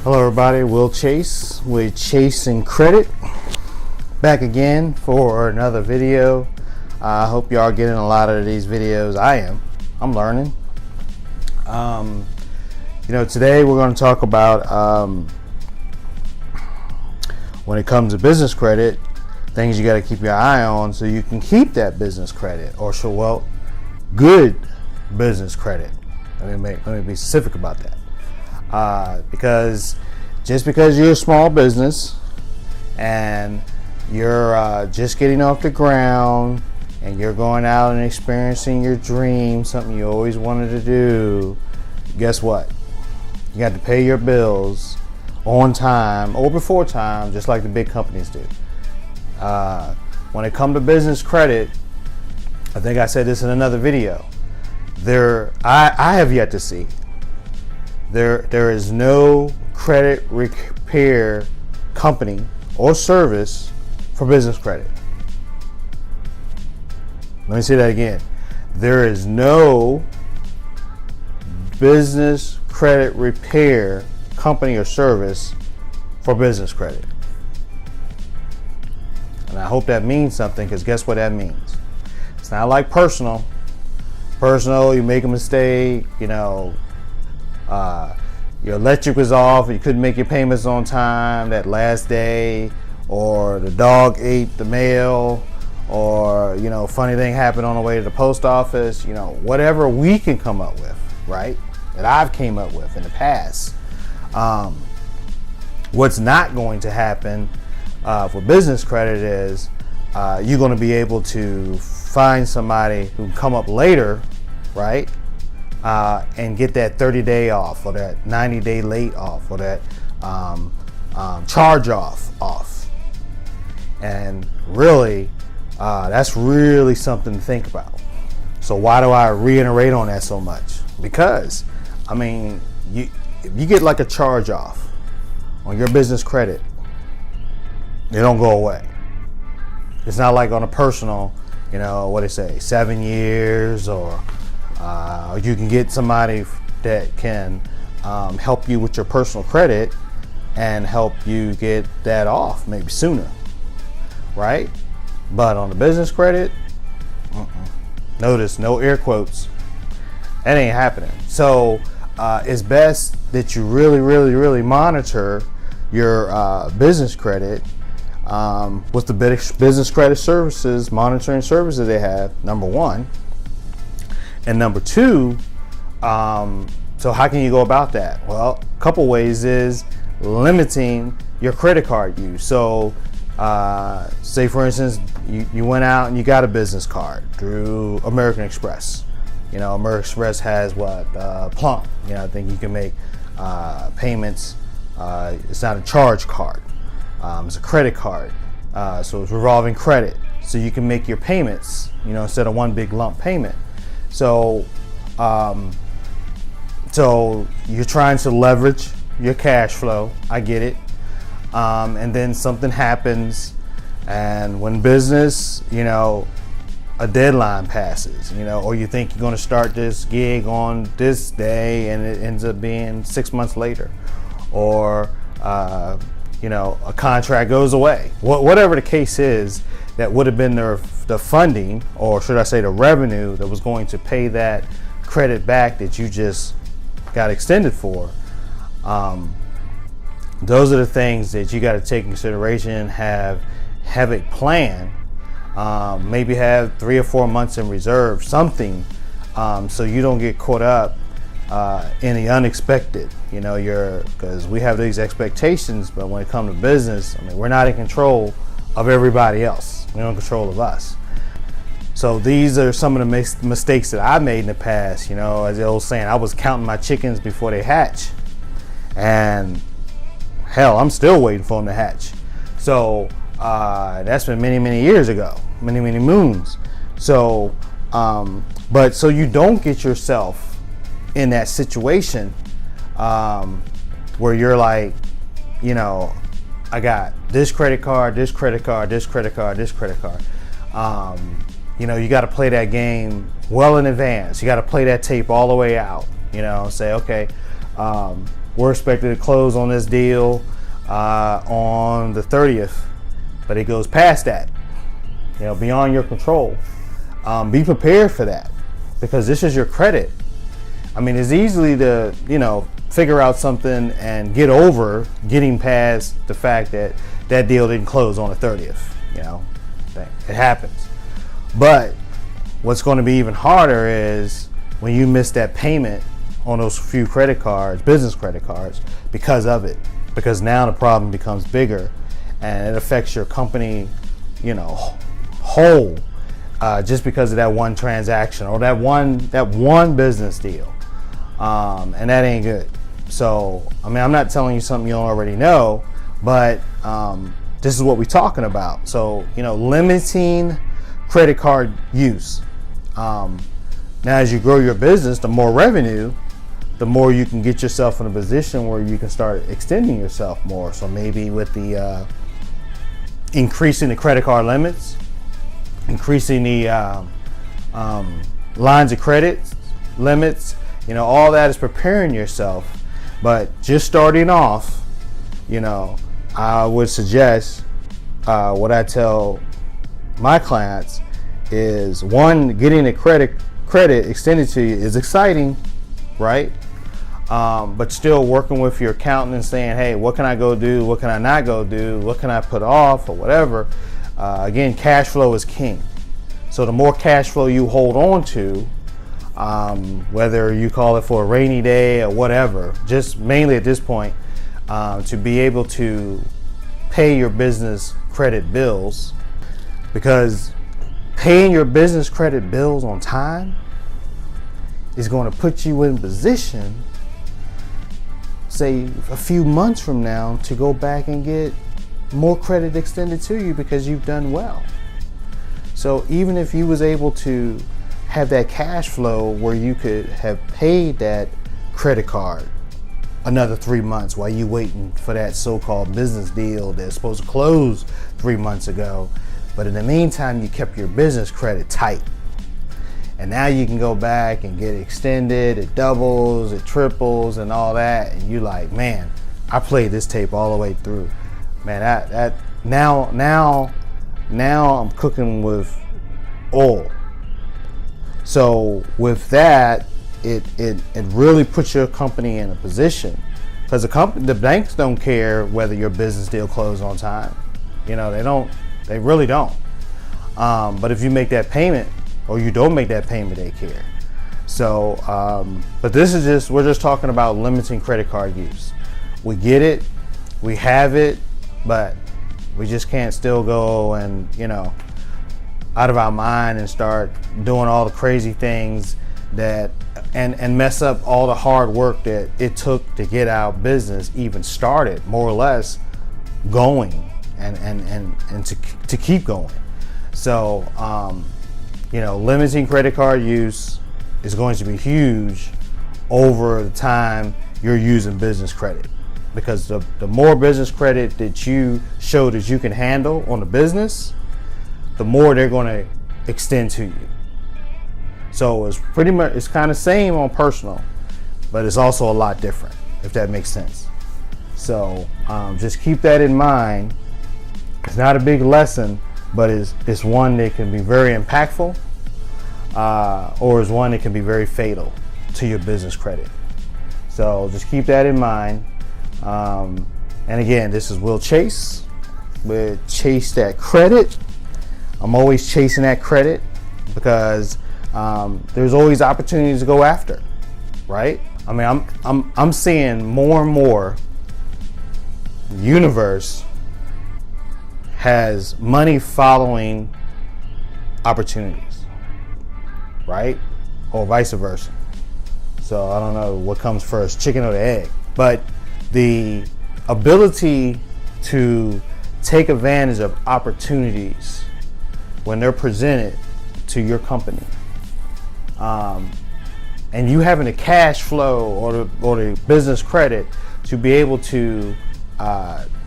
Hello everybody, Will Chase with ChaseNCredit, back again for another video. I hope you are getting a lot of these videos. I'm learning. Today we're going to talk about when it comes to business credit, things you got to keep your eye on so you can keep that business credit, or good business credit. Let me be specific about that. Because just because you're a small business and you're just getting off the ground and you're going out and experiencing your dream, something you always wanted to do, guess what? You got to pay your bills on time or before time, just like the big companies do. When it comes to business credit, I think I said this in another video, I have yet to see There is no credit repair company or service for business credit. Let me say that again. There is no business credit repair company or service for business credit. And I hope that means something, because guess what that means? It's not like personal. Personal, you make a mistake, your electric was off, you couldn't make your payments on time that last day, or the dog ate the mail, or funny thing happened on the way to the post office, whatever we can come up with, right, that I've came up with in the past. What's not going to happen for business credit is you're going to be able to find somebody who can come up later, right, and get that 30-day off, or that 90-day late off, or that charge off. And really, that's really something to think about. So why do I reiterate on that so much? Because, if you get like a charge off on your business credit, they don't go away. It's not like on a personal, what they say, 7 years, or you can get somebody that can help you with your personal credit and help you get that off maybe sooner, right? But on the business credit, notice no air quotes, that ain't happening. So it's best that you really monitor your business credit with the business credit services, monitoring services they have, number one. And number two, so how can you go about that? Well, a couple ways is limiting your credit card use. So say for instance, you went out and you got a business card through American Express. American Express has Plum. I think you can make payments. It's not a charge card. It's a credit card. So it's revolving credit. So you can make your payments, instead of one big lump payment. So you're trying to leverage your cash flow. I get it. And then something happens, and when business, a deadline passes, or you think you're going to start this gig on this day and it ends up being 6 months later, or a contract goes away. Whatever the case is, that would have been the funding, or should I say the revenue, that was going to pay that credit back that you just got extended for. Those are the things that you got to take in consideration. Have a plan. Maybe have 3 or 4 months in reserve, something, so you don't get caught up in the unexpected. Because we have these expectations, but when it comes to business, we're not in control of everybody else. We're in control of us. So these are some of the mistakes that I made in the past. As the old saying, I was counting my chickens before they hatch, and hell, I'm still waiting for them to hatch. So that's been many years ago, many moons. So but so you don't get yourself in that situation where you're like, I got this credit card, this credit card, this credit card, this credit card. You got to play that game well in advance. You got to play that tape all the way out. Say, okay, we're expected to close on this deal on the 30th, but it goes past that, beyond your control. Be prepared for that, because this is your credit. I mean, it's easily to, figure out something and get over getting past the fact that that deal didn't close on the 30th. It happens. But what's going to be even harder is when you miss that payment on those few credit cards, business credit cards, because of it. Because now the problem becomes bigger and it affects your company, whole, just because of that one transaction or that one business deal. And that ain't good. So, I'm not telling you something you don't already know, but this is what we're talking about. So, limiting credit card use. Now, as you grow your business, the more revenue, the more you can get yourself in a position where you can start extending yourself more. So maybe with the increasing the credit card limits, increasing the lines of credit limits, all that is preparing yourself. But just starting off, I would suggest what I tell my clients is, one, getting a credit extended to you is exciting, right? But still working with your accountant and saying, hey, what can I go do? What can I not go do? What can I put off or whatever? Again, cash flow is king. So the more cash flow you hold on to, whether you call it for a rainy day or whatever, just mainly at this point, to be able to pay your business credit bills, because paying your business credit bills on time is going to put you in position, say a few months from now, to go back and get more credit extended to you because you've done well. So even if you was able to have that cash flow where you could have paid that credit card another 3 months while you waiting for that so-called business deal that's supposed to close 3 months ago, but in the meantime you kept your business credit tight, and now you can go back and get extended, it doubles, it triples and all that, and you like, man, I played this tape all the way through, man. That now I'm cooking with oil. So with that, it really puts your company in a position, because the banks don't care whether your business deal closed on time. They really don't. But if you make that payment or you don't make that payment, they care. So, but we're just talking about limiting credit card use. We get it, we have it, but we just can't still go and, out of our mind and start doing all the crazy things that and mess up all the hard work that it took to get our business even started, more or less going and to keep going. So limiting credit card use is going to be huge over the time you're using business credit, because the more business credit that you show that you can handle on the business, the more they're going to extend to you. So it's kind of same on personal, but it's also a lot different, if that makes sense. So just keep that in mind. It's not a big lesson, but it's one that can be very impactful, or is one that can be very fatal to your business credit. So just keep that in mind. And again, this is Will Chase with Chase That Credit. I'm always chasing that credit because there's always opportunities to go after, right? I mean, I'm seeing more and more the universe has money following opportunities, right? Or vice versa. So I don't know what comes first, chicken or the egg, but the ability to take advantage of opportunities when they're presented to your company, and you having the cash flow or the business credit to be able to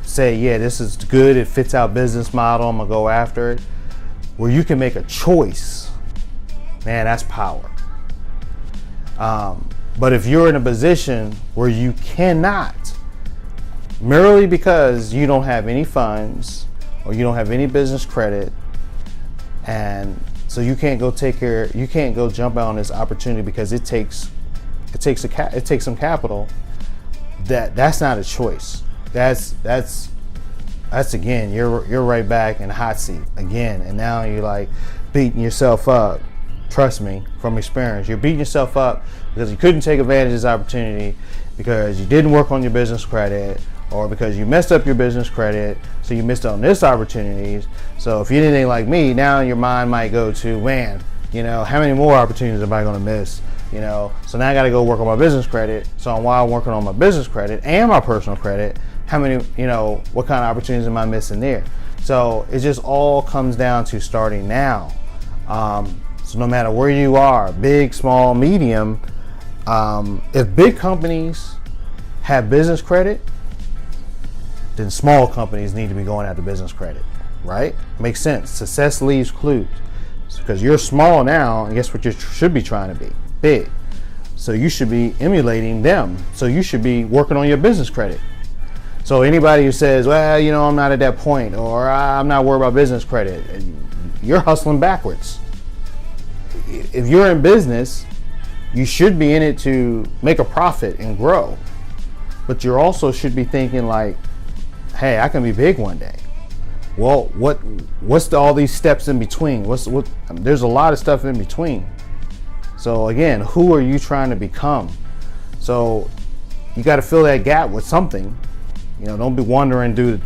say, yeah, this is good, it fits our business model, I'm gonna go after it, where you can make a choice, man, that's power. But if you're in a position where you cannot, merely because you don't have any funds or you don't have any business credit, and so you can't go jump out on this opportunity because it takes some capital, that's not a choice. That's again, you're right back in the hot seat again, and now you're like beating yourself up. Trust me, from experience, you're beating yourself up because you couldn't take advantage of this opportunity, because you didn't work on your business credit, or because you messed up your business credit, so you missed on this opportunities. So if you're anything like me, now your mind might go to, man, how many more opportunities am I going to miss? So now I got to go work on my business credit. So while I'm working on my business credit and my personal credit, how many, what kind of opportunities am I missing there? So it just all comes down to starting now. So no matter where you are, big, small, medium, if big companies have business credit, then small companies need to be going after business credit, right? Makes sense. Success leaves clues. Because you're small now, and guess what you should be trying to be? Big. So you should be emulating them. So you should be working on your business credit. So anybody who says, well, I'm not at that point, or I'm not worried about business credit, you're hustling backwards. If you're in business, you should be in it to make a profit and grow. But you also should be thinking like, hey, I can be big one day. Well, what's all these steps in between? There's a lot of stuff in between. So again, who are you trying to become? So you got to fill that gap with something. Don't be wandering through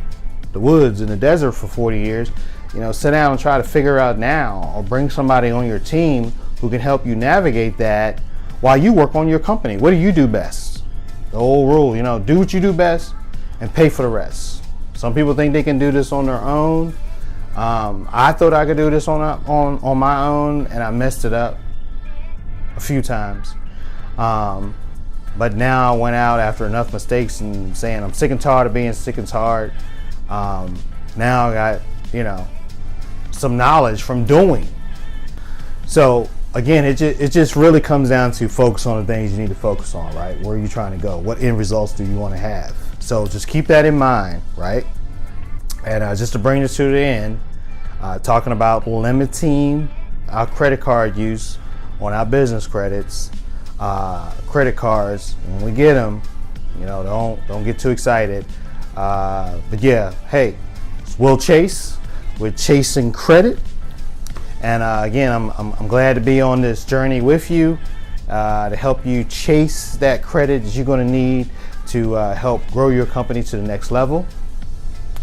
the woods in the desert for 40 years. Sit down and try to figure out now, or bring somebody on your team who can help you navigate that while you work on your company. What do you do best? The old rule, do what you do best and pay for the rest. Some people think they can do this on their own. I thought I could do this on my own, and I messed it up a few times. But now I went out after enough mistakes and saying I'm sick and tired of being sick and tired. Now I got, some knowledge from doing. So again, it just really comes down to focus on the things you need to focus on, right? Where are you trying to go? What end results do you want to have? So just keep that in mind, right? And just to bring this to the end, talking about limiting our credit card use on our business credits, credit cards. When we get them, don't get too excited. But yeah, hey, it's Will Chase with ChaseNCredit, and again, I'm glad to be on this journey with you to help you chase that credit that you're going to need to help grow your company to the next level,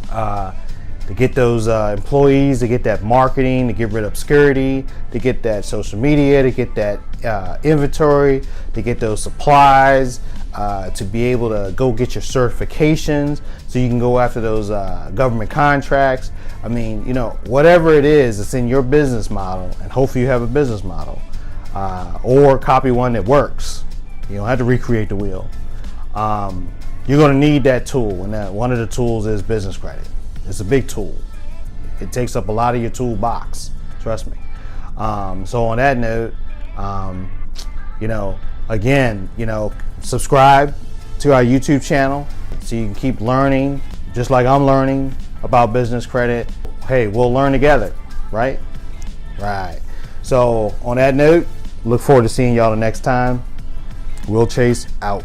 to get those employees, to get that marketing, to get rid of obscurity, to get that social media, to get that inventory, to get those supplies, to be able to go get your certifications so you can go after those government contracts. I mean, whatever it is that's in your business model, and hopefully you have a business model, or copy one that works. You don't have to recreate the wheel. You're going to need that tool, and one of the tools is business credit. It's a big tool. It takes up a lot of your toolbox, trust me. So on that note, again, subscribe to our YouTube channel so you can keep learning, just like I'm learning about business credit. Hey, we'll learn together, right? Right. So on that note, look forward to seeing y'all the next time. Will Chase out.